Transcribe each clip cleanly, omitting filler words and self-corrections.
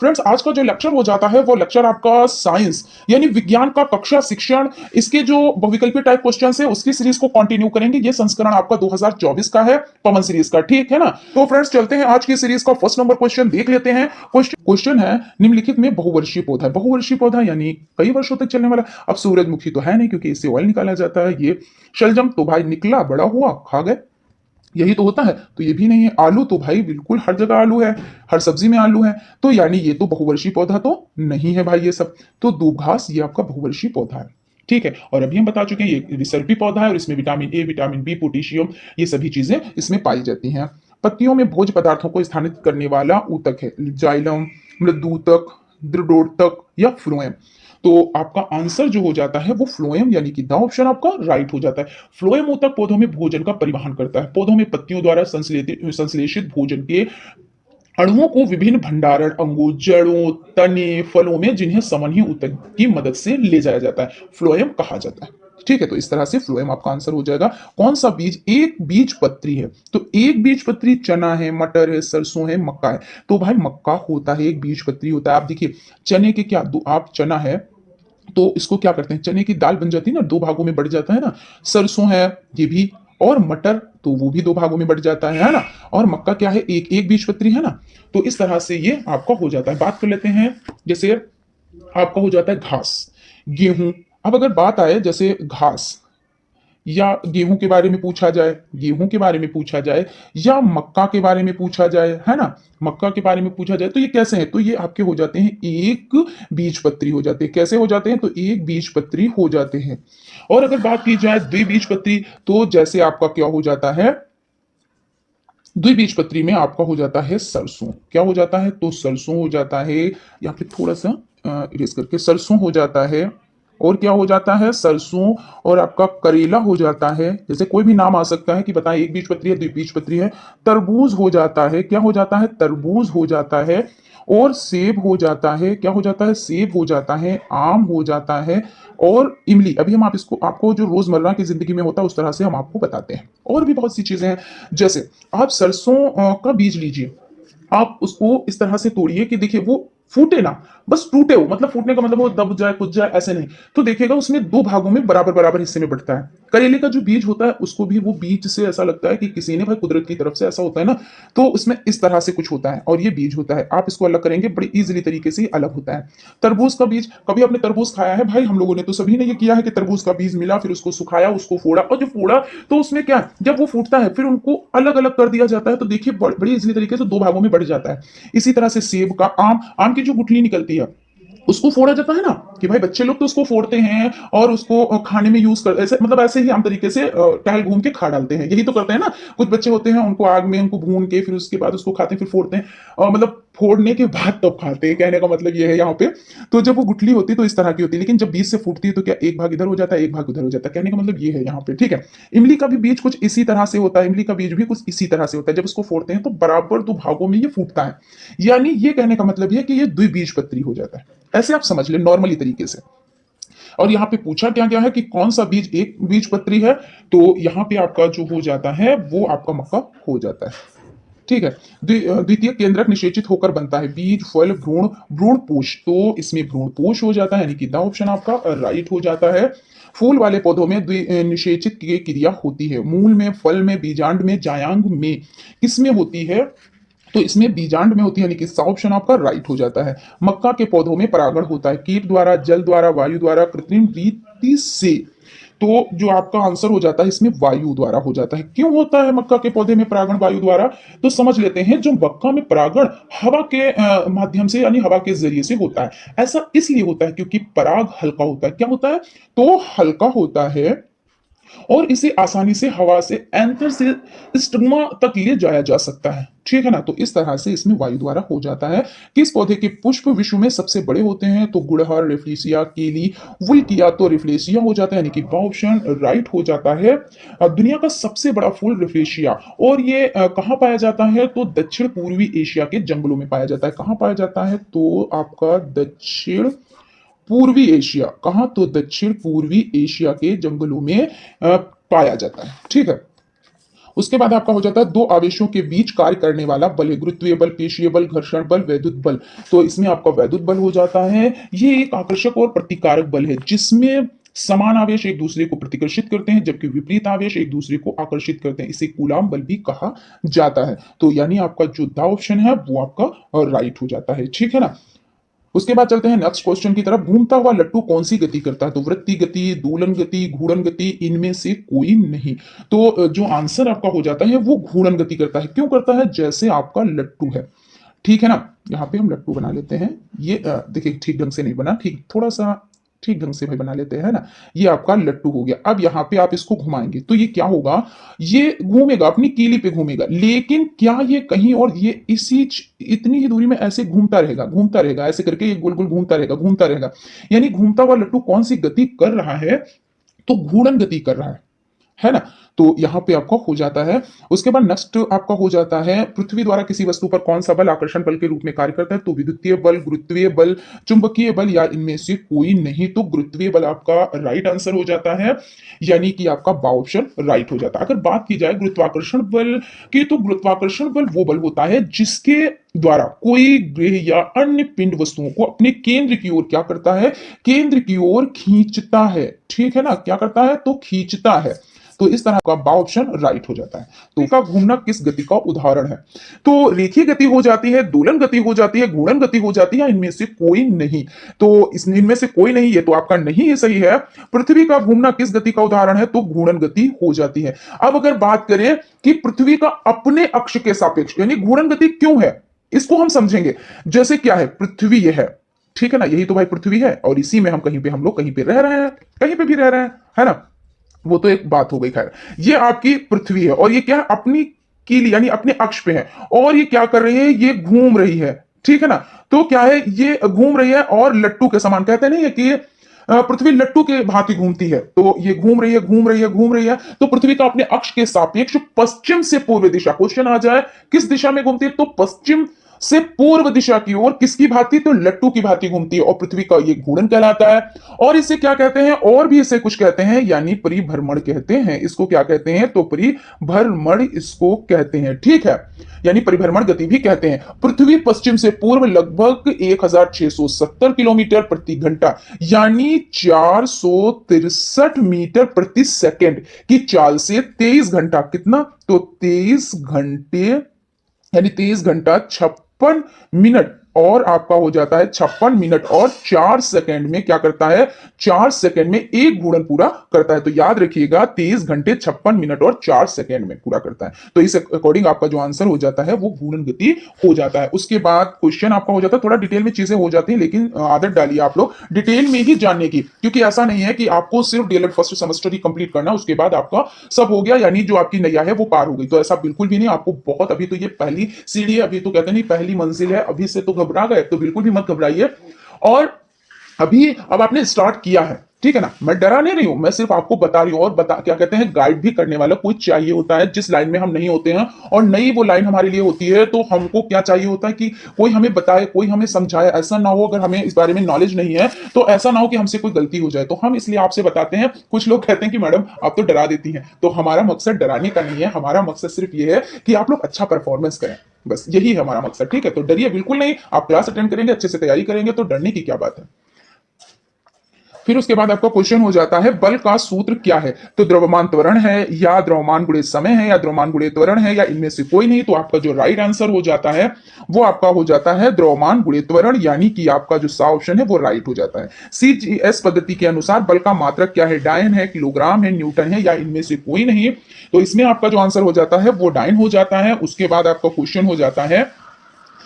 Friends आज का जो लेक्चर हो जाता है वो लेक्चर आपका साइंस यानी विज्ञान का कक्षा शिक्षण इसके जो बहुविकल्पी टाइप क्वेश्चन है उसकी सीरीज को कंटिन्यू करेंगे। ये संस्करण आपका 2024 का है, पवन सीरीज का, ठीक है ना। तो फ्रेंड्स चलते हैं आज की सीरीज का फर्स्ट नंबर क्वेश्चन देख लेते हैं। क्वेश्चन है निम्नलिखित में बहुवर्षीय पौधा। बहुवर्षीय पौधा यानी कई वर्षों तक चलने वाला। अब सूरजमुखी तो है नहीं क्योंकि इससे ऑयल निकाला जाता है। ये शलजम तो भाई निकला, बड़ा हुआ, खा गए, यही तो होता है। तो ये भी नहीं है। आलू तो भाई बिल्कुल हर जगह आलू है, हर सब्जी में आलू है, तो यानी ये तो बहुवर्षीय पौधा तो नहीं है भाई ये सब। तो दूबघास ये आपका बहुवर्षीय पौधा है, ठीक है। और अभी हम बता चुके हैं ये रिसर्पी पौधा है और इसमें vitamin A, vitamin B, potassium, ये सभी चीजें इसमें पाई जाती हैं। पत्तियों में भोज्य पदार्थों को स्थानित करने वाला ऊतक है जाइलम, मृदूतक, दृढ़ोतक या फ्लोएम। तो आपका आंसर जो हो जाता है वो फ्लोएम यानी कि द ऑप्शन आपका राइट हो जाता है। फ्लोएम ऊतक पौधों में भोजन का परिवहन करता है। पौधों में पत्तियों द्वारा संश्लेषित भोजन के अणुओं को विभिन्न भंडारण अंगों, जड़ों, तने, फलों में जिन्हें समन्वय ऊतक की मदद से ले जाया जाता है फ्लोएम कहा जाता है, ठीक है। तो इस तरह से फ्लोएम आपका आंसर हो जाएगा। कौन सा बीज एक बीज पत्री है? तो एक बीज पत्री चना है, मटर है, सरसों है, मक्का है। तो भाई मक्का होता है, एक बीज पत्री होता है। आप देखिए चने के क्या, आप चना है तो इसको क्या करते हैं, चने की दाल बन जाती है ना, दो भागों में बढ़ जाता है ना। सरसों है ये भी, और मटर तो वो भी दो भागों में बढ़ जाता है ना। और मक्का क्या है, एक एक बीज पत्री है ना। तो इस तरह से ये आपका हो जाता है। बात कर लेते हैं जैसे आपका हो जाता है घास, गेहूं। अब अगर बात आए जैसे घास या गेहूं के बारे में पूछा जाए, गेहूं के बारे में पूछा जाए या मक्का के बारे में पूछा जाए, है ना, मक्का के बारे में पूछा जाए, तो ये कैसे हैं? तो ये आपके हो जाते हैं एक बीज पत्री हो जाते हैं। कैसे हो जाते हैं? तो एक बीज पत्री हो जाते हैं। और अगर बात की जाए द्विबीजपत्री, तो जैसे आपका क्या हो जाता है, द्विबीजपत्री में आपका हो जाता है सरसों। क्या हो जाता है? तो सरसों हो जाता है। यहाँ पे थोड़ा सा इरेज करके सरसों हो जाता है। और क्या हो जाता है? सरसों। और आपका करेला हो जाता है। जैसे कोई भी नाम आ सकता है कि बताएं एक बीजपत्री है, द्विबीजपत्री है। तरबूज हो जाता है। क्या हो जाता है? तरबूज हो जाता है। और सेब हो जाता है। क्या हो जाता है? सेब हो जाता है। आम हो जाता है। और इमली। अभी हम आप इसको आपको जो रोजमर्रा की जिंदगी में होता है उस तरह से हम आपको बताते हैं। और भी बहुत सी चीजें हैं। जैसे आप सरसों का बीज लीजिए, आप उसको इस तरह से तोड़िए कि देखिए वो फूटे ना, बस टूटे हो, मतलब फूटने का मतलब वो दब जाए, कुछ जाए, ऐसे नहीं। तो देखिएगा उसमें दो भागों में बराबर बराबर हिस्से में बढ़ता है। करेले का जो बीज होता है उसको भी वो बीज से ऐसा लगता है कि किसी ने भाई कुदरत की तरफ से ऐसा होता है ना, तो उसमें इस तरह से कुछ होता है और ये बीज होता है। आप इसको अलग करेंगे बड़ी इजीली तरीके से अलग होता है। तरबूज का बीज, कभी आपने तरबूज खाया है? भाई हम लोगों ने तो सभी ने ये किया है कि तरबूज का बीज मिला, फिर उसको सुखाया, उसको फोड़ा, और जो फोड़ा तो उसमें क्या, जब वो फूटता है फिर उनको अलग अलग कर दिया जाता है। तो देखिए बड़ी इजीली तरीके से दो भागों में बढ़ जाता है। इसी तरह से सेब का, आम की जो गुठली निकलती है उसको फोड़ा जाता है ना, कि भाई बच्चे लोग तो उसको फोड़ते हैं और उसको खाने में यूज कर, ऐसे मतलब ऐसे ही आम तरीके से टहल घूम के खा डालते हैं। यही तो करते हैं ना, कुछ बच्चे होते हैं उनको आग में उनको भून के फिर उसके बाद उसको खाते हैं, फिर फोड़ते हैं और मतलब फोड़ने के बाद तब खाते हैं। कहने का मतलब ये है यहाँ पे। तो जब वो गुठली होती है तो इस तरह की होती है, लेकिन जब बीज से फूटती है तो क्या एक भाग इधर हो जाता है, एक भाग उधर हो जाता है। कहने का मतलब ये है यहाँ पे, ठीक है। इमली का भी बीज कुछ इसी तरह से होता है। इमली का बीज भी कुछ इसी तरह से होता है। जब उसको फोड़ते हैं तो बराबर दो भागों में ये फूटता है। यानी ये कहने का मतलब है कि ये द्विबीजपत्री हो जाता है। ऐसे आप समझ ले नॉर्मली तरीके से। और यहाँ पे पूछा क्या गया है कि कौन सा बीज एक बीज पत्री है, तो यहाँ पे आपका जो हो जाता है वो आपका मक्का हो जाता है, ठीक है। द्वितीय केंद्रक निषेचित होकर बनता है बीज, फल, भ्रूण, भ्रूणपोष। तो इसमें भ्रूणपोष हो जाता है, यानी कि द ऑप्शन आपका राइट हो जाता है। फूल वाले पौधों में निषेचित की क्रिया होती है। मूल में, फल में, बीजांड में, जायांग में, किसमें होती है? तो इसमें बीजांड में होती है, यानी कि सा ऑप्शन आपका राइट हो जाता है। मक्का के पौधों में परागण होता है कीट द्वारा, जल द्वारा, वायु द्वारा, कृत्रिम रीति से। तो जो आपका आंसर हो जाता है इसमें वायु द्वारा हो जाता है। क्यों होता है मक्का के पौधे में परागण वायु द्वारा? तो समझ लेते हैं। जो मक्का में परागण हवा के माध्यम से यानी हवा के जरिए से होता है। ऐसा इसलिए होता है क्योंकि पराग हल्का होता है। क्या होता है? तो हल्का होता है और इसे आसानी से हवा से एंथर से स्टिग्मा तक ले जाया जा सकता है, ठीक है ना। तो इस तरह से इसमें वायु द्वारा हो जाता है। किस पौधे के पुष्प विश्व में सबसे बड़े होते हैं? तो गुड़हल, रिफ्लेसिया, केली, वुल्किया। तो रिफ्लेसिया हो जाता है, यानी कि ऑप्शन राइट हो जाता है। दुनिया का सबसे बड़ा फूल रिफ्लेसिया, और ये कहाँ पाया जाता है? तो दक्षिण पूर्वी एशिया के जंगलों में पाया जाता है। कहाँ पाया जाता है? तो आपका दक्षिण पूर्वी एशिया। कहां? तो दक्षिण पूर्वी एशिया के जंगलों में पाया जाता है, ठीक है। उसके बाद आपका हो जाता है दो आवेशों के बीच कार्य करने वाला बल है, गुरुत्वीय बल, पेशीय बल, घर्षण बल, वैद्युत बल। तो इसमें आपका वैद्युत बल हो जाता है। ये एक आकर्षक और प्रतिकारक बल है जिसमें समान आवेश एक दूसरे को प्रतिकर्षित करते हैं जबकि विपरीत आवेश एक दूसरे को आकर्षित करते हैं। इसे कूलाम बल भी कहा जाता है। तो यानी आपका जो द ऑप्शन है वो आपका राइट हो जाता है, ठीक है ना। उसके बाद चलते हैं नेक्स्ट क्वेश्चन की तरफ। घूमता हुआ लट्टू कौन सी गति करता है? तो वृत्ति गति, दोलन गति, घूर्णन गति, इनमें से कोई नहीं। तो जो आंसर आपका हो जाता है वो घूर्णन गति करता है। क्यों करता है? जैसे आपका लट्टू है, ठीक है ना। यहाँ पे हम लट्टू बना लेते हैं। ये देखिए ठीक ढंग से नहीं बना, ठीक थोड़ा सा ठीक ढंग से भाई बना लेते हैं ना। ये आपका लट्टू हो गया। अब यहाँ पे आप इसको घुमाएंगे तो ये क्या होगा? ये घूमेगा, अपनी कीली पे घूमेगा, लेकिन क्या ये कहीं और ये इतनी ही दूरी में ऐसे घूमता रहेगा, घूमता रहेगा, ऐसे करके ये गोल गोल घूमता रहेगा, घूमता रहेगा। यानी घूमता हुआ लट्टू कौन सी गति कर रहा है? तो घूर्णन गति कर रहा है ना। तो यहां पे आपका हो जाता है। उसके बाद नेक्स्ट आपका हो जाता है पृथ्वी द्वारा किसी वस्तु पर कौन सा बल आकर्षण बल के रूप में कार्य करता है? तो विद्युतीय बल, गुरुत्वीय बल, चुंबकीय बल या इनमें से कोई नहीं। तो गुरुत्वीय बल आपका राइट आंसर हो जाता है, यानी कि आपका बा ऑप्शन राइट हो जाता है। अगर बात की जाए गुरुत्वाकर्षण बल की, तो गुरुत्वाकर्षण बल वो बल होता है जिसके द्वारा कोई ग्रह या अन्य पिंड वस्तुओं को अपने केंद्र की ओर क्या करता है? केंद्र की ओर खींचता है, ठीक है ना। क्या करता है? तो खींचता है। तो इस तरह का बा ऑप्शन राइट हो जाता है। तो इसका घूमना किस गति का उदाहरण है? तो रेखीय गति हो जाती है, दोलन गति हो जाती है, घूर्णन गति हो जाती है, इनमें से कोई नहीं। तो इनमें से कोई नहीं, ये तो आपका नहीं ही सही है। पृथ्वी का घूमना किस गति का उदाहरण है? तो घूर्णन गति हो जाती है। अब अगर बात करें कि पृथ्वी का अपने अक्ष के सापेक्ष यानी घूर्णन गति क्यों है, इसको हम समझेंगे। जैसे क्या है? पृथ्वी ये है, ठीक है ना, यही तो भाई पृथ्वी है और इसी में हम लोग कहीं पे रह रहे हैं, कहीं पे भी रह रहे हैं, है ना। वो तो एक बात हो गई। खैर, ये आपकी पृथ्वी है और ये क्या है? अपनी कीली यानी अपने अक्ष पे है और ये क्या कर रही है? ये घूम रही है, ठीक है ना। तो क्या है? ये घूम रही है और लट्टू के समान, कहते नहीं है कि पृथ्वी लट्टू के भांति घूमती है। तो ये घूम रही है, घूम रही है, घूम रही है। तो पृथ्वी का अपने अक्ष के सापेक्ष पश्चिम से पूर्व दिशा, क्वेश्चन आ जाए किस दिशा में घूमती है? तो पश्चिम से पूर्व दिशा की ओर किसकी भांति? तो लट्टू की भांति घूमती है और पृथ्वी का ये घूर्णन कहलाता है। और इसे क्या कहते हैं? और भी इसे कुछ कहते हैं, यानी परिभ्रमण कहते हैं। इसको क्या कहते हैं? तो परिभ्रमण इसको कहते हैं, ठीक है। यानी परिभ्रमण गति भी कहते हैं। पृथ्वी पश्चिम से पूर्व लगभग 1670 किलोमीटर प्रति घंटा यानी 463 मीटर प्रति सेकंड की चाल से 23 घंटा, कितना? तो 23 घंटे यानी 23 घंटा 56 मिनट और आपका हो जाता है 56 मिनट और 4 सेकंड में क्या करता है? 4 सेकंड में एक घूर्णन पूरा करता है। तो याद रखिएगा 23 घंटे 56 मिनट और 4 सेकंड में पूरा करता है। तो इस अकॉर्डिंग आपका जो आंसर हो जाता है वो घूर्णन गति हो जाता है। उसके बाद क्वेश्चन आपका हो जाता है, थोड़ा डिटेल में चीजें हो जाती है, लेकिन आदत डालिए आप लोग डिटेल में ही जानने की, क्योंकि ऐसा नहीं है कि आपको सिर्फ डीएलएड फर्स्ट सेमेस्टर ही कंप्लीट करना, उसके बाद आपका सब हो गया, यानी जो आपकी नैया है वो पार हो गई। तो ऐसा बिल्कुल भी नहीं। आपको बहुत, अभी तो ये पहली सीढ़ी है, अभी तो कहते नहीं पहली मंजिल है, अभी से तो घबरा गए तो बिल्कुल भी मत घबराइए। और अब आपने स्टार्ट किया है, ठीक है ना। मैं डरा नहीं रही हूं, मैं सिर्फ आपको बता रही हूं और क्या कहते हैं, गाइड भी करने वाला कोई चाहिए होता है जिस लाइन में हम नहीं होते हैं, और नई वो लाइन हमारे लिए होती है। तो हमको क्या चाहिए होता है कि कोई हमें बताए, कोई हमें समझाए। ऐसा ना हो, अगर हमें इस बारे में नॉलेज नहीं है तो ऐसा ना हो कि हमसे कोई गलती हो जाए। तो हम इसलिए आपसे बताते हैं। कुछ लोग कहते हैं कि मैडम आप तो डरा देती हैं, तो हमारा मकसद डराने का नहीं है। हमारा मकसद सिर्फ ये है कि आप लोग अच्छा परफॉर्मेंस करें, बस यही है हमारा मकसद, ठीक है। तो डरिए बिल्कुल नहीं। आप क्लास अटेंड करेंगे, अच्छे से तैयारी करेंगे, तो डरने की क्या बात है। फिर उसके बाद आपका क्वेश्चन हो जाता है बल का सूत्र क्या है? तो द्रव्यमान त्वरण है, या द्रव्यमान गुणे समय है, या द्रव्यमान गुणे त्वरण है, या इनमें से कोई नहीं। तो आपका जो राइट आंसर हो जाता है वो आपका हो जाता है द्रव्यमान गुणे त्वरण, यानी कि आपका जो सा ऑप्शन है वो राइट हो जाता है। CGS पद्धति के अनुसार बल का मात्रक क्या है? डायन है, किलोग्राम है, न्यूटन है, या इनमें से कोई नहीं। तो इसमें आपका जो आंसर हो जाता है वो डायन हो जाता है। उसके बाद आपका क्वेश्चन हो जाता है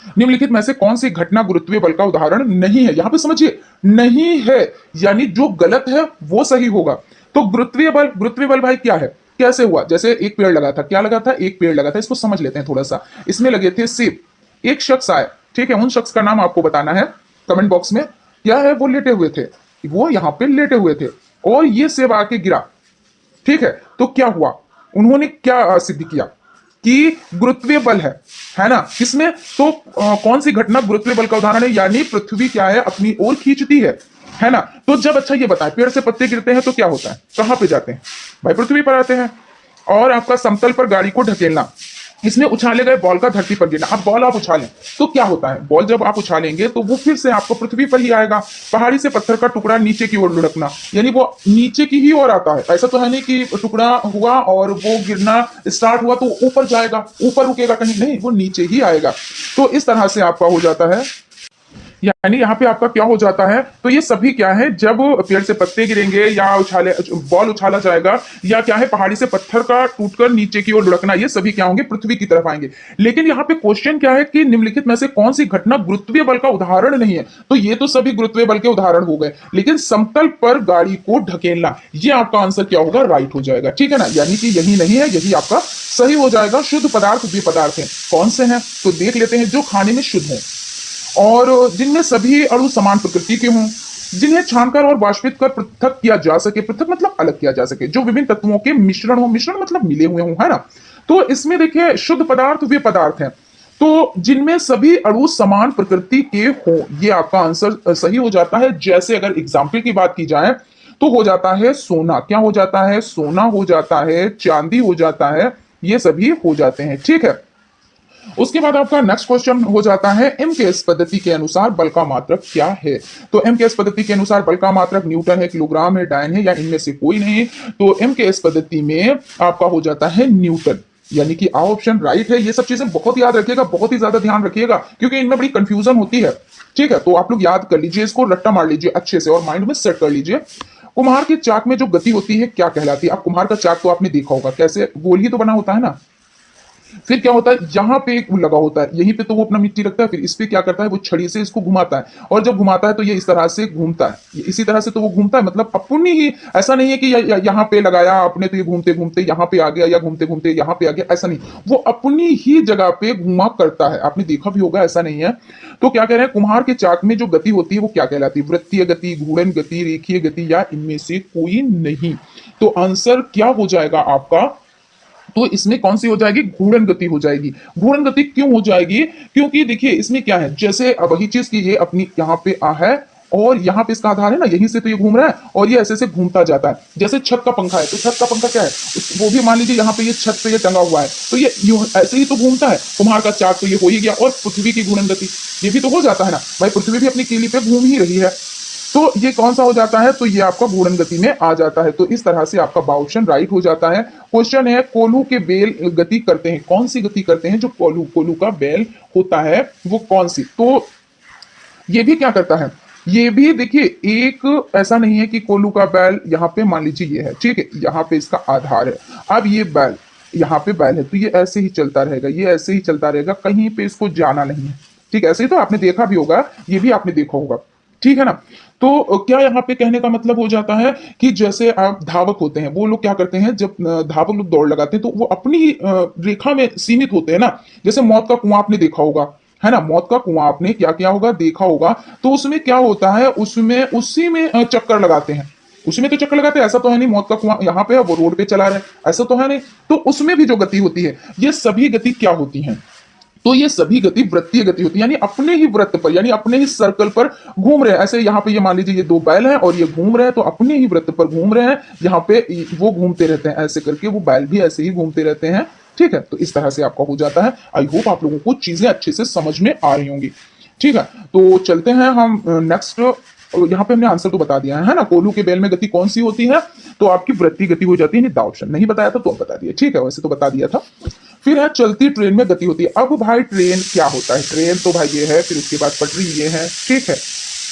निम्नलिखित में से कौन सी घटना गुरुत्वीय बल का उदाहरण नहीं है? यहां पे समझिए, नहीं है यानी जो गलत है वो सही होगा। तो गुरुत्वीय बल भाई क्या है, कैसे हुआ? जैसे एक पेड़ लगा था, क्या लगा था? एक पेड़ लगा था। इसको समझ लेते हैं थोड़ा सा। इसमें लगे थे सेब। एक शख्स आए, ठीक है, उन शख्स का नाम आपको बताना है कमेंट बॉक्स में। क्या है? वो लेटे हुए थे, वो यहां पे लेटे हुए थे और ये सेब आके गिरा, ठीक है। तो क्या हुआ? उन्होंने क्या सिद्ध किया कि गुरुत्वीय बल है ना, किसमें? तो कौन सी घटना गुरुत्वीय बल का उदाहरण है? यानी पृथ्वी क्या है? अपनी ओर खींचती है ना। तो जब, अच्छा ये बताएं, पेड़ से पत्ते गिरते हैं तो क्या होता है? कहां पे जाते हैं भाई? पृथ्वी पर आते हैं। और आपका समतल पर गाड़ी को ढकेलना, इसमें उछाले गए बॉल का धरती पर गिरना। अब बॉल आप उछालें तो क्या होता है, बॉल जब आप उछालेंगे तो वो फिर से आपको पृथ्वी पर ही आएगा। पहाड़ी से पत्थर का टुकड़ा नीचे की ओर लुढ़कना, यानी वो नीचे की ही ओर आता है। ऐसा तो है नहीं कि टुकड़ा हुआ और वो गिरना स्टार्ट हुआ तो ऊपर जाएगा, ऊपर रुकेगा कहीं नहीं, वो नीचे ही आएगा। तो इस तरह से आपका हो जाता है, यानी यहाँ पे आपका क्या हो जाता है, तो ये सभी क्या है, जब पेड़ से पत्ते गिरेंगे या उछाले बॉल उछाला जाएगा या क्या है पहाड़ी से पत्थर का टूटकर नीचे की ओर लुढ़कना, ये सभी क्या होंगे, पृथ्वी की तरफ आएंगे। लेकिन यहाँ पे क्वेश्चन क्या है कि निम्नलिखित में से कौन सी घटना गुरुत्वीय बल का उदाहरण नहीं है। तो ये तो सभी गुरुत्वीय बल के उदाहरण हो गए, लेकिन समतल पर गाड़ी को ढकेलना, ये आपका आंसर क्या होगा, राइट हो जाएगा। ठीक है ना, यानी कि यही नहीं है, यही आपका सही हो जाएगा। शुद्ध पदार्थ वे पदार्थ हैं, कौन से हैं, तो देख लेते हैं। जो खाने में शुद्ध है और जिनमें सभी अणु समान प्रकृति के हों, जिन्हें छानकर और वाष्पित कर पृथक किया जा सके, पृथक मतलब अलग किया जा सके, जो विभिन्न तत्वों के मिश्रण हो, मिश्रण मतलब मिले हुए हों, है ना। तो इसमें देखिए शुद्ध पदार्थ वे पदार्थ हैं, तो जिनमें सभी अणु समान प्रकृति के हों, ये आपका आंसर सही हो जाता है। जैसे अगर एग्जाम्पल की बात की जाए तो हो जाता है सोना, क्या हो जाता है, सोना हो जाता है, चांदी हो जाता है, ये सभी हो जाते हैं। ठीक है, उसके बाद आपका नेक्स्ट क्वेश्चन हो जाता है एमकेएस पद्धति के अनुसार बल का मात्रक क्या है। तो एमकेएस पद्धति के अनुसार बल का मात्रक न्यूटन है, किलोग्राम है, डायन है, या इनमें से कोई नहीं। तो एमकेएस पद्धति में आपका हो जाता है न्यूटन, यानी कि आ ऑप्शन राइट है। ये सब चीजें बहुत याद रखिएगा, बहुत ही ज्यादा ध्यान रखिएगा, क्योंकि इनमें बड़ी कंफ्यूजन होती है। ठीक है, तो आप लोग याद कर लीजिए, इसको रट्टा मार लीजिए अच्छे से और माइंड में सेट कर लीजिए। कुम्हार के चाक में जो गति होती है क्या कहलाती है। अब कुम्हार का चाक तो आपने देखा होगा, कैसे गोल ही तो बना होता है ना, फिर क्या होता है, यहाँ पे एक लगा होता है, यहीं पे तो वो अपना मिट्टी रखता है, फिर इस पे क्या करता है, वो छड़ी से इसको घुमाता है, और जब घुमाता है तो ये इस तरह से घूमता है, इसी तरह से तो वो घूमता है। मतलब अपनी ही, ऐसा नहीं है कि यहाँ पे लगाया आपने तो ये घूमते घूमते यहाँ पे आ गया, या घूमते घूमते यहाँ पे आ गया, ऐसा नहीं, वो अपनी ही जगह पे घुमा करता है। आपने देखा भी होगा, ऐसा नहीं है। तो क्या कह रहे हैं, कुम्हार के चाक में जो गति होती है वो क्या कहलाती है, वृत्तीय गति, घूर्णन गति, रेखीय गति, या इनमें से कोई नहीं। तो आंसर क्या हो जाएगा आपका, तो इसमें कौन सी हो जाएगी, घूर्णन गति हो जाएगी। घूर्णन गति क्यों हो जाएगी, क्योंकि देखिए इसमें क्या है, जैसे वही चीज की ये अपनी यहाँ पे आ है और यहाँ पे इसका आधार है ना, यहीं से तो ये घूम रहा है और ये ऐसे ऐसे घूमता जाता है। जैसे छत का पंखा है, तो छत का पंखा क्या है, वो भी मान लीजिए यहाँ पे ये छत पे ये टंगा हुआ है, तो ये ऐसे ही तो घूमता है। कुम्हार का चाक तो ये हो ही गया, और पृथ्वी की घूर्णन गति ये भी तो हो जाता है ना भाई, पृथ्वी भी अपनी कीली पे घूम ही रही है, तो ये कौन सा हो जाता है, तो ये आपका घूर्णन गति में आ जाता है। तो इस तरह से आपका बा ऑप्शन राइट हो जाता है। क्वेश्चन है, कोल्हू के बेल गति करते हैं, कौन सी गति करते हैं, जो कोल्हू कोल्हू का बेल होता है वो कौन सी। तो ये भी क्या करता है, ये भी देखिए एक ऐसा नहीं है कि कोल्हू का बैल यहाँ पे मान लीजिए ये है, ठीक है, यहाँ पे इसका आधार है। अब ये बैल यहाँ पे बैल है, तो ये ऐसे ही चलता रहेगा, ये ऐसे ही चलता रहेगा, कहीं पे इसको जाना नहीं है। ठीक है, ऐसे ही तो आपने देखा भी होगा, ये भी आपने देखा होगा। ठीक है ना, तो क्या यहाँ पे कहने का मतलब हो जाता है कि जैसे आप धावक होते हैं, वो लोग क्या करते हैं, जब धावक लोग दौड़ लगाते हैं तो वो अपनी ही रेखा में सीमित होते हैं ना। जैसे मौत का कुआं आपने देखा होगा, है ना, मौत का कुआं आपने क्या किया होगा, देखा होगा, तो उसमें क्या होता है, उसमें उसी में चक्कर लगाते हैं, उसी में तो चक्कर लगाते हैं। ऐसा तो है नहीं मौत का कुआं यहाँ पे है, वो रोड पे चला रहा है, ऐसा तो है नहीं। तो उसमें भी जो गति होती है, ये सभी गति क्या होती है, तो ये सभी गति वृत्तीय गति होती है, यानी अपने ही वृत्त पर, यानी अपने ही सर्कल पर घूम रहे हैं। ऐसे यहाँ पे ये मान लीजिए ये दो बैल हैं और ये घूम रहे हैं, तो अपने ही वृत्त पर घूम रहे हैं, यहाँ पे वो घूमते रहते हैं, ऐसे करके वो बैल भी ऐसे ही घूमते रहते हैं। ठीक है, तो इस तरह से आपका हो जाता है। आई होप आप लोगों को चीजें अच्छे से समझ में आ रही होंगी। ठीक है, तो चलते हैं हम नेक्स्ट। यहाँ पे हमने आंसर तो बता दिया है ना, कोल्हू के बेल में गति कौन सी होती है, तो आपकी वृत्तीय गति हो जाती है। द ऑप्शन नहीं बताया था तो अब बता दिया, ठीक है, वैसे तो बता दिया था। फिर है चलती ट्रेन में गति होती है। अब भाई ट्रेन क्या होता है, ट्रेन तो भाई ये है, फिर उसके बाद पटरी ये है, ठीक है,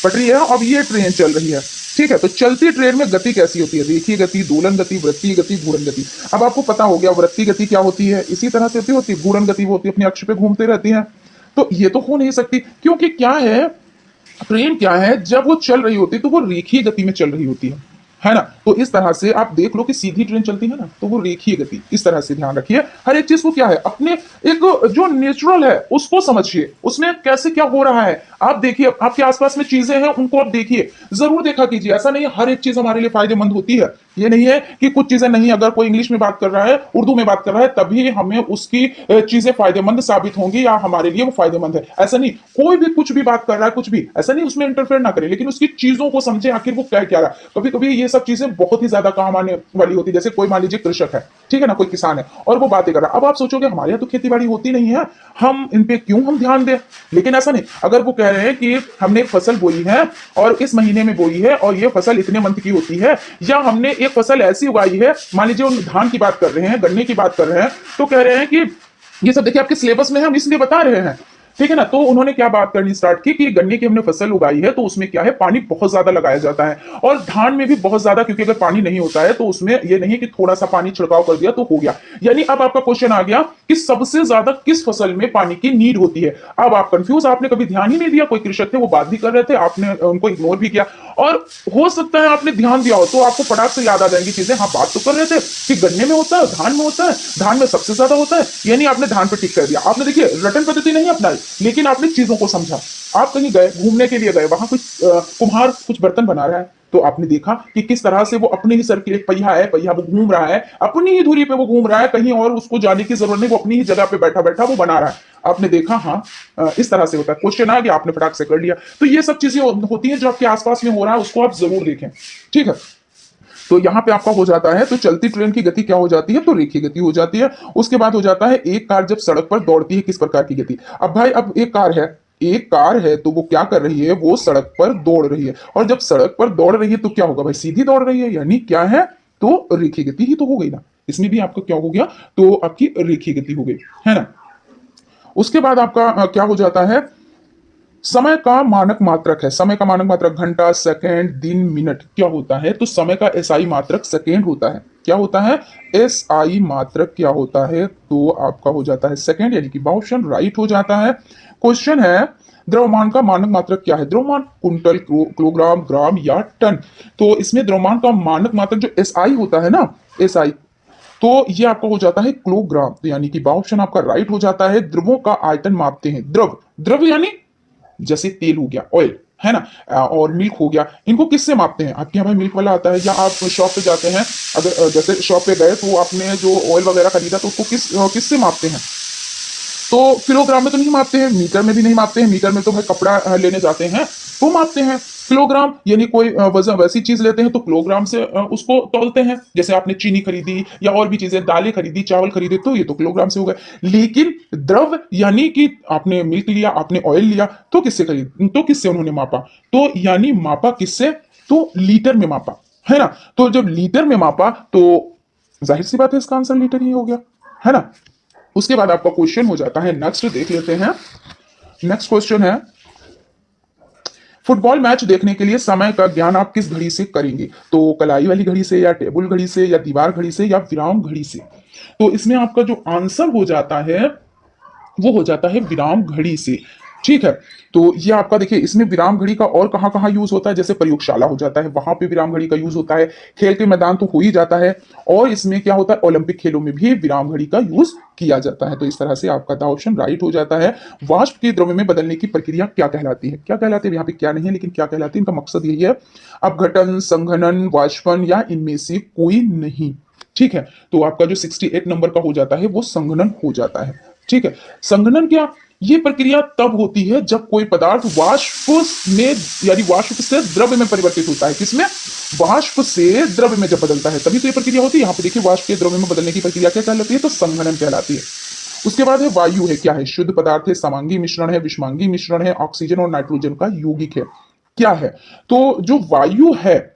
पटरी है, अब ये ट्रेन चल रही है। ठीक है, तो चलती ट्रेन में गति कैसी होती है, रेखीय गति, दोलन गति, वृत्तीय गति, घूर्णन गति। अब आपको पता हो गया वृत्तीय गति क्या होती है, इसी तरह से होती है। घूर्णन गति वो होती है अपने अक्ष पे घूमते रहती है, तो ये तो हो नहीं सकती, क्योंकि क्या है, ट्रेन क्या है, जब वो चल रही होती है तो वो रेखीय गति में चल रही होती है ना। तो इस तरह से आप देख लो कि सीधी ट्रेन चलती है ना, तो वो रेखीय गति, इस तरह से ध्यान रखिए। हर एक चीज को क्या है, अपने एक जो नेचुरल है उसको समझिए, उसमें कैसे क्या हो रहा है आप देखिए, आपके आसपास में चीजें हैं उनको आप देखिए, जरूर देखा कीजिए। ऐसा नहीं हर एक चीज हमारे लिए फायदेमंद होती है, ये नहीं है कि कुछ चीजें नहीं, अगर कोई इंग्लिश में बात कर रहा है, उर्दू में बात कर रहा है, तभी हमें उसकी चीजें फायदेमंद साबित होंगी या हमारे लिए वो फायदेमंद है, ऐसा नहीं। कोई भी कुछ भी बात कर रहा है, कुछ भी, ऐसा नहीं उसमें इंटरफेयर ना करे, लेकिन उसकी चीजों को समझे, आखिर वो क्या क्या रहा है। कभी कभी ये सब चीजें बहुत ही ज्यादा काम आने वाली होती है। जैसे कोई मान लीजिए कृषक है, ठीक है ना, कोई किसान है और वो बातें कर रहा है। अब आप सोचोगे हमारे यहाँ तो खेती बाड़ी होती नहीं है, हम इन पे क्यों हम ध्यान दें, लेकिन ऐसा नहीं। अगर वो कह रहे हैं कि हमने एक फसल बोई है और इस महीने में बोई है और ये फसल इतने मंथ की होती है, या हमने एक फसल ऐसी उगाई है, मान लीजिए उन धान की बात कर रहे हैं, गन्ने की बात कर रहे हैं, तो कह रहे हैं कि ये सब देखिए आपके सिलेबस में है, हम इसलिए बता रहे हैं, ठीक है ना। तो उन्होंने क्या बात करनी स्टार्ट की कि गन्ने की हमने फसल उगाई है तो उसमें क्या है, पानी बहुत ज्यादा लगाया जाता है, और धान में भी बहुत ज्यादा, क्योंकि अगर पानी नहीं होता है तो उसमें ये नहीं कि थोड़ा सा पानी छिड़काव कर दिया तो हो गया। यानी अब आपका क्वेश्चन आ गया कि सबसे ज्यादा किस फसल में पानी की नीड होती है। अब आप कंफ्यूज, आपने कभी ध्यान ही नहीं दिया, कोई कृषक थे वो बात भी कर रहे थे, आपने उनको इग्नोर भी किया, और हो सकता है आपने ध्यान दिया हो तो आपको फटाक से याद आ जाएंगी चीजें। हाँ, बात तो कर रहे थे कि गन्ने में होता है, धान में होता है, धान में सबसे ज्यादा होता है, यानी आपने धान पे टिक कर दिया। आपने देखिए रटन पद्धति नहीं अपनाई, लेकिन आपने चीजों को समझा। आप कहीं गए, घूमने के लिए गए, वहां कुछ कुम्हार कुछ बर्तन बना रहा है, तो आपने देखा कि किस तरह से वो अपने ही सर्किल, एक पहिया है, पहिया वो घूम रहा है, अपनी ही धुरी पे वो घूम रहा है, कहीं और उसको जाने की जरूरत नहीं, वो अपनी ही जगह पे बैठा बैठा वो बना रहा है। आपने देखा, हाँ इस तरह से होता है। क्वेश्चन आ गया, आपने फटाक से कर लिया। तो ये सब चीजें होती हैं जो आपके आसपास में हो रहा है, उसको आप जरूर देखें, ठीक है। तो यहां पे आपका हो जाता है, तो चलती ट्रेन की गति क्या हो जाती है, तो रेखीय गति हो जाती है। उसके बाद हो जाता है एक कार जब सड़क पर दौड़ती है किस प्रकार की गति। अब भाई, अब एक कार है तो वो क्या कर रही है, वो सड़क पर दौड़ रही है, और जब सड़क पर दौड़ रही है तो क्या होगा भाई, सीधी दौड़ रही है, यानी क्या है, तो रेखीय गति ही तो हो गई ना। इसमें भी आपका क्या हो गया, तो आपकी रेखीय गति हो गई, है ना। उसके बाद आपका क्या हो जाता है, समय का मानक मात्रक है। समय का मानक मात्रक घंटा, सेकंड, दिन, मिनट क्या होता है, तो समय का एसआई मात्रक सेकंड होता है। क्या होता है, एसआई मात्रक क्या होता है, तो आपका हो जाता है सेकंड, यानी कि ऑप्शन राइट हो जाता है। क्वेश्चन है, द्रव्यमान का मानक मात्रक क्या है। द्रव्यमान कुंटल, किलोग्राम, ग्राम या टन। तो इसमें द्रव्यमान का मानक मात्रक जो एसआई होता है ना, एसआई, तो ये आपका हो जाता है किलोग्राम, तो यानी कि ऑप्शन आपका राइट हो जाता है। द्रवों का आयतन मापते हैं, द्रव, द्रव यानी जैसे तेल हो गया, ऑयल, है ना, और मिल्क हो गया, इनको किससे मापते हैं। आपके यहाँ भाई मिल्क वाला आता है, या आप शॉप पे जाते हैं, अगर जैसे शॉप पे गए तो आपने जो ऑयल वगैरह खरीदा तो उसको किससे मापते हैं, तो किलोग्राम में तो नहीं मापते हैं, मीटर में भी नहीं मापते हैं। मीटर में तो भाई कपड़ा लेने जाते हैं तो मापते हैं। किलोग्राम यानी कोई वजन वैसी चीज लेते हैं तो किलोग्राम से उसको तौलते हैं। जैसे आपने चीनी खरीदी या और भी चीजें, दालें खरीदी, चावल खरीदे, तो ये तो किलोग्राम से हो गए। लेकिन द्रव यानी कि आपने मिल्क लिया, आपने ऑयल लिया, तो किससे खरीद, तो किससे उन्होंने मापा, तो यानी मापा किससे, तो लीटर में मापा, है ना। तो जब लीटर में मापा तो जाहिर सी बात है इसका आंसर लीटर ही हो गया, है ना। उसके बाद आपका क्वेश्चन हो जाता है, नेक्स्ट देख लेते हैं। नेक्स्ट क्वेश्चन है, फुटबॉल मैच देखने के लिए समय का ज्ञान आप किस घड़ी से करेंगे, तो कलाई वाली घड़ी से, या टेबल घड़ी से, या दीवार घड़ी से, या विराम घड़ी से। तो इसमें आपका जो आंसर हो जाता है वो हो जाता है विराम घड़ी से, ठीक है। तो ये आपका देखिए, इसमें विराम घड़ी का और कहां कहां यूज होता है, जैसे प्रयोगशाला हो जाता है, वहां पे विराम घड़ी का यूज होता है, खेल के मैदान तो हो ही जाता है, और इसमें क्या होता है, ओलंपिक खेलों में भी विराम घड़ी का यूज किया जाता है। तो इस तरह से आपका ऑप्शन राइट हो जाता है। वाष्प के द्रव्य में बदलने की प्रक्रिया क्या कहलाती है, क्या कहलाती है, यहाँ पे क्या नहीं है लेकिन क्या कहलाती है, इनका मकसद यही है, अपघटन, संघनन, वाष्पन, या इनमें से कोई नहीं, ठीक है। तो आपका जो 68 नंबर का हो जाता है वो संघनन हो जाता है, ठीक है। संघनन क्या, ये प्रक्रिया तब होती है जब कोई पदार्थ वाष्प में, यानी वाष्प से द्रव्य में परिवर्तित होता है। किसमें, वाष्प से द्रव्य में जब बदलता है तभी तो ये प्रक्रिया होती है। यहाँ पे देखिए वाष्प के द्रव्य में बदलने की प्रक्रिया क्या कहलाती है, तो संघनन कहलाती है। उसके बाद है वायु है, क्या है, शुद्ध पदार्थ है, समांगी मिश्रण है, विषमांगी मिश्रण है, ऑक्सीजन और नाइट्रोजन का यौगिक है, क्या है। तो जो वायु है,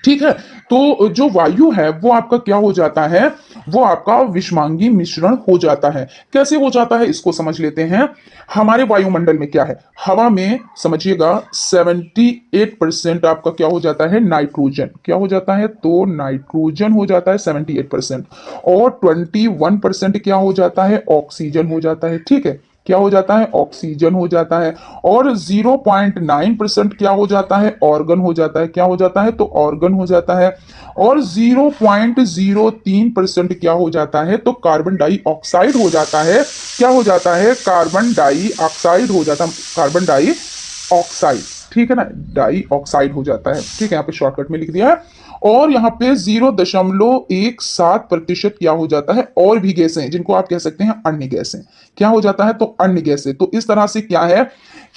ठीक है, तो जो वायु है वो आपका क्या हो जाता है, वो आपका विषमांगी मिश्रण हो जाता है। कैसे हो जाता है इसको समझ लेते हैं। हमारे वायुमंडल में क्या है, हवा में समझिएगा 78% आपका क्या हो जाता है, नाइट्रोजन, क्या हो जाता है, तो नाइट्रोजन हो जाता है 78%, और 21% क्या हो जाता है, ऑक्सीजन हो जाता है, ठीक है, क्या हो जाता है, ऑक्सीजन हो जाता है, और 0.9% क्या हो जाता है, ऑर्गन हो जाता है, क्या हो जाता है, तो ऑर्गन हो जाता है, और 0.03% क्या हो जाता है, तो कार्बन डाइऑक्साइड हो जाता है, क्या हो जाता है, कार्बन डाइऑक्साइड हो जाता है, कार्बन डाइऑक्साइड, ठीक है ना, डाई ऑक्साइड हो जाता है। ठीक है, यहाँ पे शॉर्टकट में लिख दिया है। और यहाँ पे 0.17% क्या हो जाता है, और भी गैसें, जिनको आप कह सकते हैं अन्य गैसें। क्या हो जाता है, तो अन्य गैसें। तो इस तरह से क्या है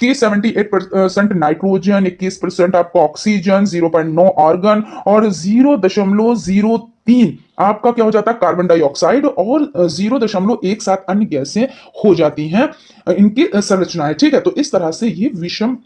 कि 78% नाइट्रोजन, 21% आपका ऑक्सीजन, 0.9 आर्गन और 0.03 आपका क्या हो जाता है, कार्बन डाइऑक्साइड, और 0.17 अन्य गैसें हो जाती हैं इनकी संरचनाएं। ठीक है, तो इस तरह से ये विषम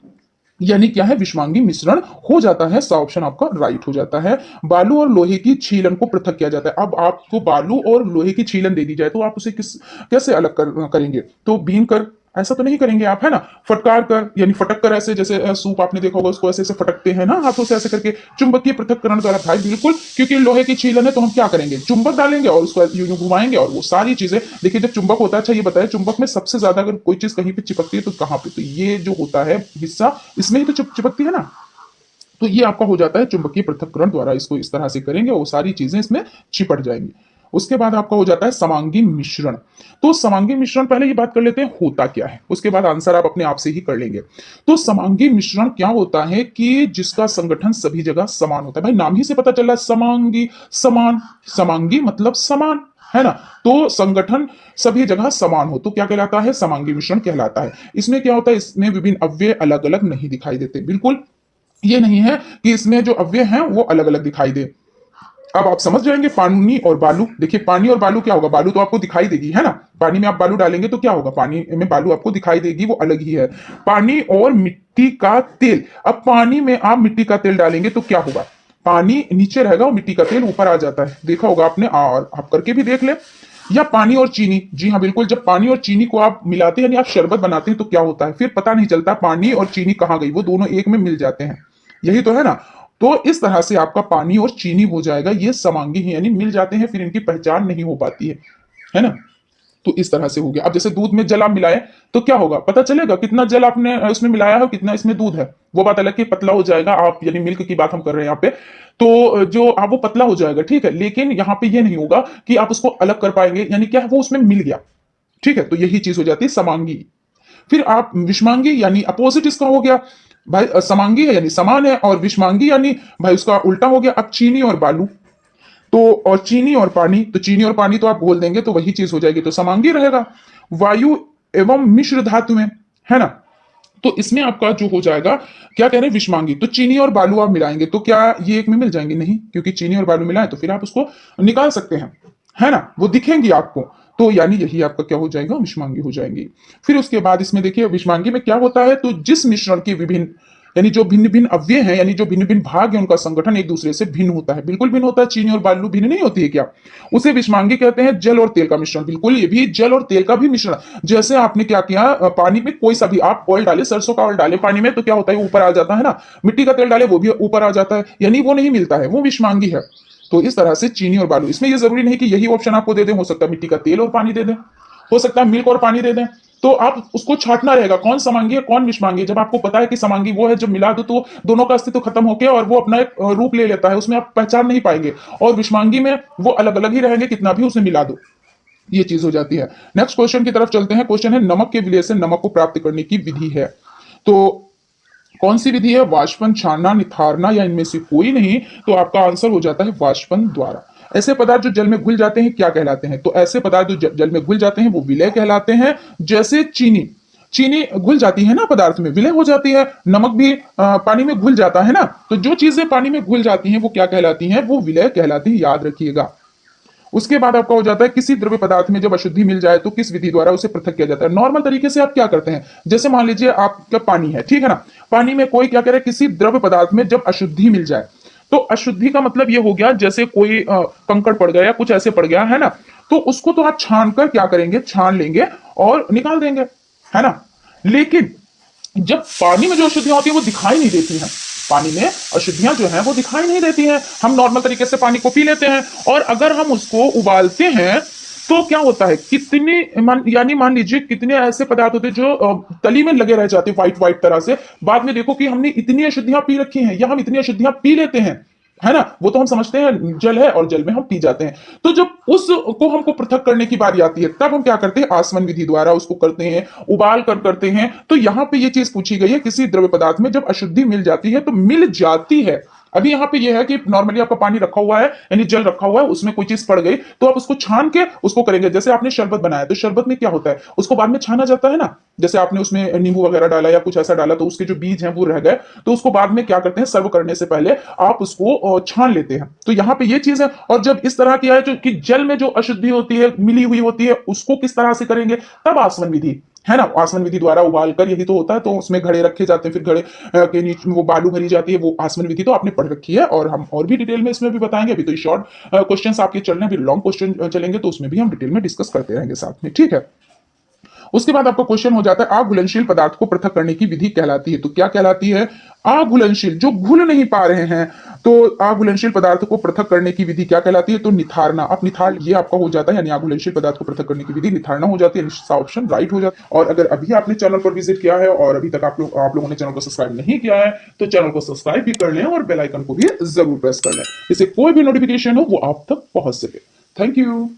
यानी क्या है, विषमांगी मिश्रण हो जाता है। सा ऑप्शन आपका राइट हो जाता है। बालू और लोहे की छीलन को पृथक किया जाता है। अब आपको बालू और लोहे की छीलन दे दी जाए तो आप उसे कैसे अलग करेंगे, तो बीन कर ऐसा तो नहीं करेंगे आप, है ना, फटकार कर यानी फटक कर, ऐसे जैसे सूप आपने देखा होगा उसको ऐसे ऐसे फटकते हैं ना हाथों से ऐसे करके, चुंबकीय पृथक्करण द्वारा। भाई बिल्कुल, क्योंकि लोहे की छीलन है तो हम क्या करेंगे, चुंबक डालेंगे और उसको यूं यूं घुमाएंगे और वो सारी चीजें। देखिए जब चुंबक होता है, अच्छा ये बताया, चुंबक में सबसे ज्यादा अगर कोई चीज कहीं पे चिपकती है तो कहाँ पे, तो ये जो होता है हिस्सा, इसमें ही तो चिपकती है ना। तो ये आपका हो जाता है चुंबकीय पृथक्करण द्वारा। इसको इस तरह से करेंगे, वो सारी चीजें इसमें चिपट जाएंगी। उसके बाद आपका हो जाता है समांगी मिश्रण। तो समांगी मिश्रण, पहले ये बात कर लेते हैं होता क्या है, उसके बाद आंसर आप अपने आप से ही कर लेंगे। तो समांगी मिश्रण क्या होता है कि जिसका संगठन सभी जगह समान होता है। भाई नाम ही से पता चल रहा है, समांगी, समान, समांगी मतलब समान, है ना। तो संगठन सभी जगह समान हो तो क्या कहलाता है, समांगी मिश्रण कहलाता है। इसमें क्या होता है, इसमें विभिन्न अव्यय अलग अलग नहीं दिखाई देते। बिल्कुल ये नहीं है कि इसमें जो अव्यय हैं वो अलग अलग दिखाई दे। अब आप समझ जाएंगे, पानी और बालू। देखिए पानी और बालू क्या होगा, बालू तो आपको दिखाई देगी, है ना, पानी में आप बालू डालेंगे तो क्या होगा, पानी में बालू आपको दिखाई देगी, वो अलग ही है। पानी और मिट्टी का तेल, अब पानी में आप मिट्टी का तेल डालेंगे तो क्या होगा, पानी नीचे रहेगा और मिट्टी का तेल ऊपर आ जाता है, देखा होगा आपने, और आप करके भी देख ले। या पानी और चीनी, जी हाँ बिल्कुल, जब पानी और चीनी को आप मिलाते हैं यानी आप शरबत बनाते हैं तो क्या होता है, फिर पता नहीं चलता पानी और चीनी कहाँ गई, वो दोनों एक में मिल जाते हैं, यही तो है ना। तो इस तरह से आपका पानी और चीनी हो जाएगा, ये समांगी है यानी मिल जाते हैं, फिर इनकी पहचान नहीं हो पाती है ना। तो इस तरह से हो गया। अब जैसे दूध में जल आप मिलाए तो क्या होगा, पता चलेगा कितना जल आपने उसमें मिलाया है, कितना इसमें दूध है, वो बात अलग कि पतला हो जाएगा आप, यानी मिल्क की बात हम कर रहे हैं यहाँ पे। तो जो आप वो पतला हो जाएगा, ठीक है, लेकिन यहाँ पे ये नहीं होगा कि आप उसको अलग कर पाएंगे, यानी क्या है, वो उसमें मिल गया। ठीक है, तो यही चीज हो जाती है समांगी। फिर आप विषमांगी यानी अपोजिट इसका हो गया भाई, समांगी है यानी समान है, और विषमांगी यानी भाई उसका उल्टा हो गया। अब चीनी और बालू, तो और चीनी और पानी, तो चीनी और पानी तो आप बोल देंगे तो वही चीज हो जाएगी, तो समांगी रहेगा। वायु एवं मिश्र धातु में, है ना, तो इसमें आपका जो हो जाएगा, क्या कह रहे हैं, विषमांगी। तो चीनी और बालू आप मिलाएंगे तो क्या ये एक में मिल जाएंगे, नहीं, क्योंकि चीनी और बालू मिलाएं तो फिर आप उसको निकाल सकते हैं, है ना, वो दिखेंगी आपको। तो यानी यही आपका क्या हो जाएगा, विषमांगी हो जाएंगी। फिर उसके बाद इसमें देखिए विषमांगी में क्या होता है, तो जिस मिश्रण के विभिन्न यानी जो भिन्न भिन्न अव्यय हैं, यानी जो भिन्न भिन्न भाग है, उनका संगठन एक दूसरे से भिन्न होता है, बिल्कुल भिन्न होता है। चीनी और बालू भिन्न नहीं होती है क्या, उसे विषमांगी कहते हैं। जल और तेल का मिश्रण, बिल्कुल ये भी जल और तेल का भी मिश्रण। जैसे आपने क्या किया, पानी में कोई सा भी आप ऑयल डाले, सरसों का ऑयल डाले पानी में तो क्या होता है, ऊपर आ जाता है ना, मिट्टी का तेल डाले वो भी ऊपर आ जाता है, यानी वो नहीं मिलता है, वो विषमांगी है। तो इस तरह से चीनी और बालू, इसमें ये जरूरी नहीं कि यही ऑप्शन आपको दे दें, हो सकता है मिट्टी का तेल और पानी दे दें, हो सकता है मिल्क और पानी दे दें। तो आप उसको छांटना रहेगा, कौन समांगी है कौन विषमांगी है। जब आपको पता है कि समांगी वो है जब मिला दो तो दोनों का अस्तित्व खत्म होकर और वो अपना एक रूप ले लेता है, उसमें आप पहचान नहीं पाएंगे, और विषमांगी में वो अलग अलग ही रहेंगे, कितना भी उसमें मिला दो, ये चीज हो जाती है। नेक्स्ट क्वेश्चन की तरफ चलते हैं। क्वेश्चन है, नमक के विलय से नमक को प्राप्त करने की विधि है, तो कौन सी विधि है, वाष्पन, छानना, निथारना, या इनमें से कोई नहीं। तो आपका आंसर हो जाता है वाष्पन द्वारा। ऐसे पदार्थ जो जल में घुल जाते हैं क्या कहलाते हैं, तो ऐसे पदार्थ जो जल में घुल जाते हैं वो विलय कहलाते हैं। जैसे चीनी, चीनी घुल जाती है ना पदार्थ में, विलय हो जाती है। नमक भी पानी में घुल जाता है ना, तो जो चीजें पानी में घुल जाती हैं वो क्या कहलाती हैं, वो विलय कहलाती है, याद रखिएगा। उसके बाद आपका हो जाता है, किसी द्रव्य पदार्थ में जब अशुद्धि मिल जाए तो किस विधि द्वारा उसे पृथक किया जाता है। नॉर्मल तरीके से आप क्या करते हैं, जैसे मान लीजिए आपका पानी है, ठीक है ना, पानी में कोई क्या करे, किसी द्रव्य पदार्थ में जब अशुद्धि मिल जाए, तो अशुद्धि का मतलब ये हो गया जैसे कोई कंकड़ पड़ गया या कुछ ऐसे पड़ गया, है ना, तो उसको तो आप छान कर क्या करेंगे, छान लेंगे और निकाल देंगे, है ना। लेकिन जब पानी में जो अशुद्धियां होती है वो दिखाई नहीं देती हैं, पानी में अशुद्धियां जो हैं वो दिखाई नहीं देती हैं, हम नॉर्मल तरीके से पानी को पी लेते हैं। और अगर हम उसको उबालते हैं तो क्या होता है, कितने यानी मान लीजिए कितने ऐसे पदार्थ होते हैं जो तली में लगे रह जाते हैं व्हाइट व्हाइट तरह से, बाद में देखो कि हमने इतनी अशुद्धियां पी रखी हैं या हम इतनी अशुद्धियां पी लेते हैं, है ना? वो तो हम समझते हैं जल है और जल में हम पी जाते हैं। तो जब उसको हमको पृथक करने की बारी आती है, तब हम क्या करते हैं? आसवन विधि द्वारा उसको करते हैं, उबाल कर करते हैं। तो यहाँ पे ये चीज़ पूछी गई है, किसी द्रव्य पदार्थ में जब अशुद्धि मिल जाती है, तो मिल जाती है। अभी यहाँ पे ये है कि नॉर्मली आपका पानी रखा हुआ है, यानी जल रखा हुआ है, उसमें कोई चीज़ पड़ गई, तो आप उसको छान के उसको करेंगे। जैसे आपने शरबत बनाया, तो शरबत में क्या होता है? उसको बाद में छाना जाता है ना? जैसे आपने उसमें नींबू वगैरह डाला या कुछ ऐसा डाला, तो उसके जो बीज हैं वो रह गए, तो उसको बाद में क्या करते हैं? सर्व करने से पहले आप उसको छान लेते हैं। तो यहाँ पे ये चीज़ है। और जब इस तरह किया है जो कि जल में जो अशुद्धि होती है, मिली हुई होती है, उसको किस तरह से करेंगे? तब आसवन विधि, है ना? आसवन विधि द्वारा उबाल कर यही तो होता है। तो उसमें घड़े रखे जाते हैं, फिर घड़े के नीचे वो बालू भरी जाती है, वो आसवन विधि तो आपने पढ़ रखी है, और हम और भी डिटेल में इसमें भी बताएंगे। अभी तो शॉर्ट क्वेश्चंस आपके चल रहे हैं, अभी लॉन्ग क्वेश्चन चलेंगे, तो उसमें भी हम डिटेल में डिस्कस करते रहेंगे साथ में, ठीक है? उसके बाद आपका क्वेश्चन हो जाता है, अघुलनशील पदार्थ को पृथक करने की विधि कहलाती है। तो क्या कहलाती है? अघुलनशील, जो घुल नहीं पा रहे हैं, तो अघुलनशील पदार्थ को पृथक करने की विधि क्या कहलाती है? तो निथारना। अब निथार ये आपका हो जाता है, यानी अघुलनशील पदार्थ को पृथक करने की विधि निथारना हो जाती है। ऑप्शन राइट हो जाता है। और अगर अभी आपने चैनल पर विजिट किया है और अभी तक आप लोगों ने चैनल को सब्सक्राइब नहीं किया है, तो चैनल को सब्सक्राइब भी कर लें और बेल आइकन को भी जरूर प्रेस कर लें, इससे कोई भी नोटिफिकेशन हो वो आप तक पहुंच सके। Thank you.